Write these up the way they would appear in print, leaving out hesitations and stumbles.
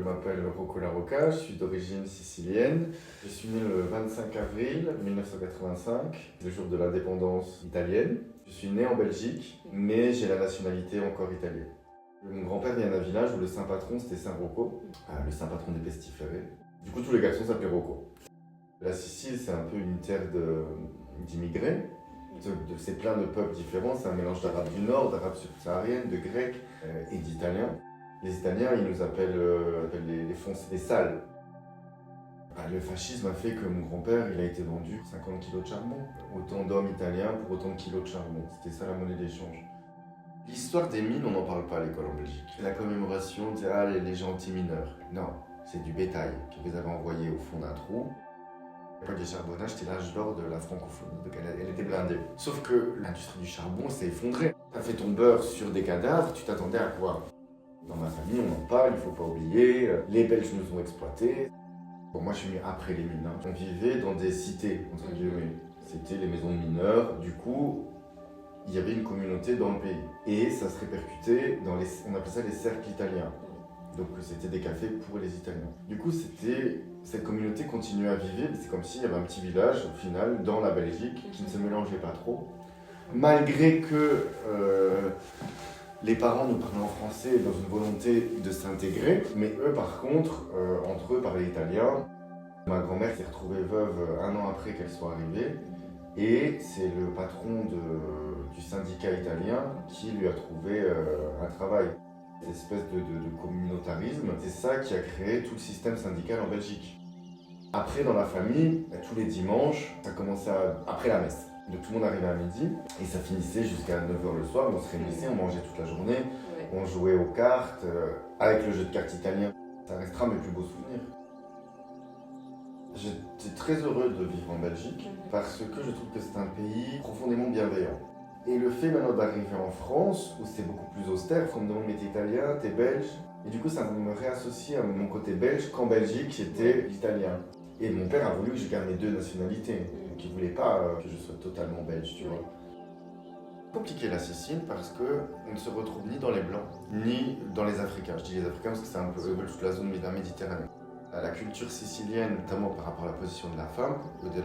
m'appelle Rocco Larocca, je suis d'origine sicilienne. Je suis né le 25 avril 1985, le jour de l'indépendance italienne. Je suis né en Belgique, mais j'ai la nationalité encore italienne. Mon grand-père vient d'un village où le saint patron c'était Saint Rocco, le saint patron des pestiférés. Du coup, tous les garçons s'appelaient Rocco. La Sicile, c'est un peu une terre d'immigrés. C'est plein de peuples différents, c'est un mélange d'arabes du nord, d'arabes subsahariennes, de grecs et d'italiens. Les Italiens, ils nous appellent les sales. Le fascisme a fait que mon grand-père, il a été vendu 50 kilos de charbon. Autant d'hommes italiens pour autant de kilos de charbon. C'était ça la monnaie d'échange. L'histoire des mines, on n'en parle pas à l'école en Belgique. La commémoration dit les gentils mineurs. Non, c'est du bétail que vous avez envoyé au fond d'un trou. L'époque des charbonnages, c'était l'âge d'or de la francophonie, donc elle était blindée. Sauf que l'industrie du charbon s'est effondrée. T'as fait ton beurre sur des cadavres, tu t'attendais à quoi? Dans ma famille, on en parle, il faut pas oublier. Les Belges nous ont exploités. Bon, moi, je suis né après les mines. On vivait dans des cités, entre guillemets. C'était les maisons de mineurs. Du coup, il y avait une communauté dans le pays. Et ça se répercutait dans on appelait ça les cercles italiens. Donc c'était des cafés pour les Italiens. Du coup, cette communauté continuait à vivre, c'est comme s'il y avait un petit village, au final, dans la Belgique, qui ne se mélangeait pas trop. Malgré que les parents nous parlaient en français dans une volonté de s'intégrer, mais eux, par contre, entre eux, parlaient italien. Ma grand-mère s'est retrouvée veuve un an après qu'elle soit arrivée, et c'est le patron du syndicat italien qui lui a trouvé un travail. Cette espèce de communautarisme, c'est ça qui a créé tout le système syndical en Belgique. Après, dans la famille, tous les dimanches, ça commençait après la messe. Donc tout le monde arrivait à midi et ça finissait jusqu'à 9h le soir. On se réunissait, on mangeait toute la journée, on jouait aux cartes, avec le jeu de cartes italien. Ça restera mes plus beaux souvenirs. J'étais très heureux de vivre en Belgique parce que je trouve que c'est un pays profondément bienveillant. Et le fait maintenant d'arriver en France, où c'est beaucoup plus austère, on me demande mais t'es italien, t'es belge, et du coup ça me réassocie à mon côté belge qu'en Belgique j'étais italien. Et mon père a voulu que je garde mes deux nationalités, donc il voulait pas que je sois totalement belge, tu vois. Compliqué la Sicile parce qu'on ne se retrouve ni dans les blancs, ni dans les Africains. Je dis les Africains parce que c'est un peu toute la zone méditerranéenne. La culture sicilienne, notamment par rapport à la position de la femme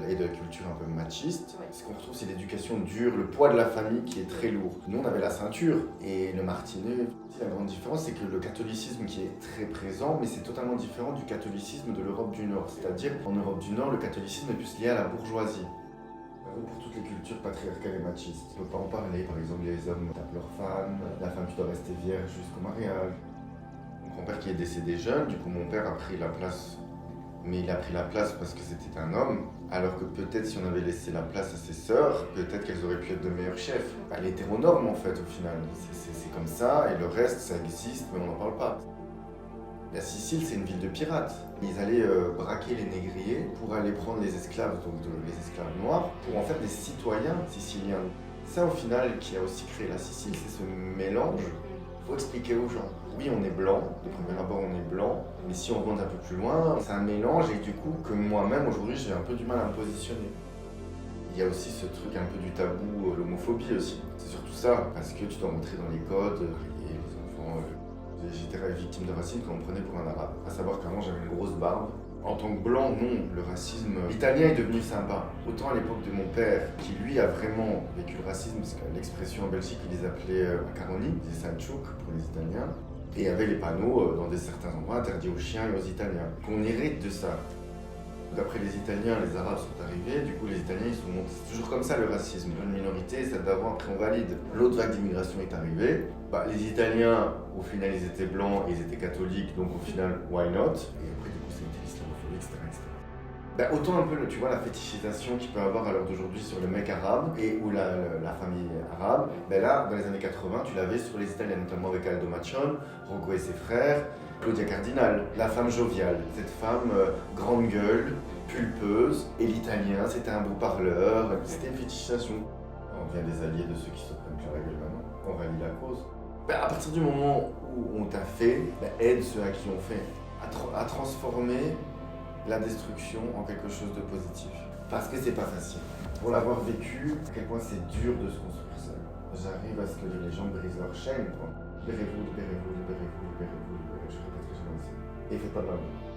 et de la culture un peu machiste, ce qu'on retrouve c'est l'éducation dure, le poids de la famille qui est très lourd. Nous on avait la ceinture et le martinet. La grande différence c'est que le catholicisme qui est très présent, mais c'est totalement différent du catholicisme de l'Europe du Nord. C'est-à-dire en Europe du Nord, le catholicisme est plus lié à la bourgeoisie. Pour toutes les cultures patriarcales et machistes. On ne peut pas en parler, par exemple les hommes tapent leurs femmes, la femme tu dois rester vierge jusqu'au mariage. Mon grand-père qui est décédé jeune, du coup mon père a pris la place, mais il a pris la place parce que c'était un homme, alors que peut-être si on avait laissé la place à ses sœurs, peut-être qu'elles auraient pu être de meilleurs chefs. L'hétéronorme en fait au final, c'est comme ça, et le reste ça existe, mais on n'en parle pas. La Sicile, c'est une ville de pirates. Ils allaient braquer les négriers pour aller prendre les esclaves, donc les esclaves noirs, pour en faire des citoyens siciliens. Ça, au final, qui a aussi créé la Sicile, c'est ce mélange. Il faut expliquer aux gens. Oui, on est blanc, de premier abord, on est blanc, mais si on remonte un peu plus loin, c'est un mélange et du coup, que moi-même, aujourd'hui, j'ai un peu du mal à me positionner. Il y a aussi ce truc un peu du tabou, l'homophobie aussi. C'est surtout ça, parce que tu dois rentrer dans les codes, et les enfants... J'étais victime de racisme quand on me prenait pour un arabe. À savoir qu'avant j'avais une grosse barbe. En tant que blanc, non, le racisme italien est devenu sympa. Autant à l'époque de mon père, qui lui a vraiment vécu le racisme, parce que l'expression en Belgique, il les appelait macaroni, ils disaient salchouk pour les Italiens. Et il y avait les panneaux dans certains endroits interdits aux chiens et aux Italiens. Qu'on hérite de ça. D'après les Italiens, les Arabes sont arrivés, du coup les Italiens ils sont montés. C'est toujours comme ça le racisme, une minorité, celle d'avant, après on valide. L'autre vague d'immigration est arrivée. Les Italiens, au final ils étaient blancs et ils étaient catholiques, donc au final, why not? Et après du coup c'était l'islamophobie, etc. Autant un peu, tu vois, la fétichisation qu'il peut avoir à l'heure d'aujourd'hui sur le mec arabe ou la famille arabe, là, dans les années 80, tu l'avais sur les Italiens, notamment avec Aldo Machon, Rocco et ses frères, Claudia Cardinal, la femme joviale, cette femme grande gueule, pulpeuse, et l'italien, c'était un beau parleur, c'était une fétichisation. On devient des alliés de ceux qui se prennent plein la gueule maintenant, on rallie la cause. À partir du moment où on t'a fait, aide ceux à qui on fait, à transformer la destruction en quelque chose de positif. Parce que c'est pas facile. Pour l'avoir vécu, à quel point c'est dur de se construire seul. J'arrive à ce que les gens brisent leur chaîne, quoi. Libérez-vous, libérez-vous, libérez-vous, libérez-vous, libérez-vous. Je répéterai jamais assez. et faites pas de mal.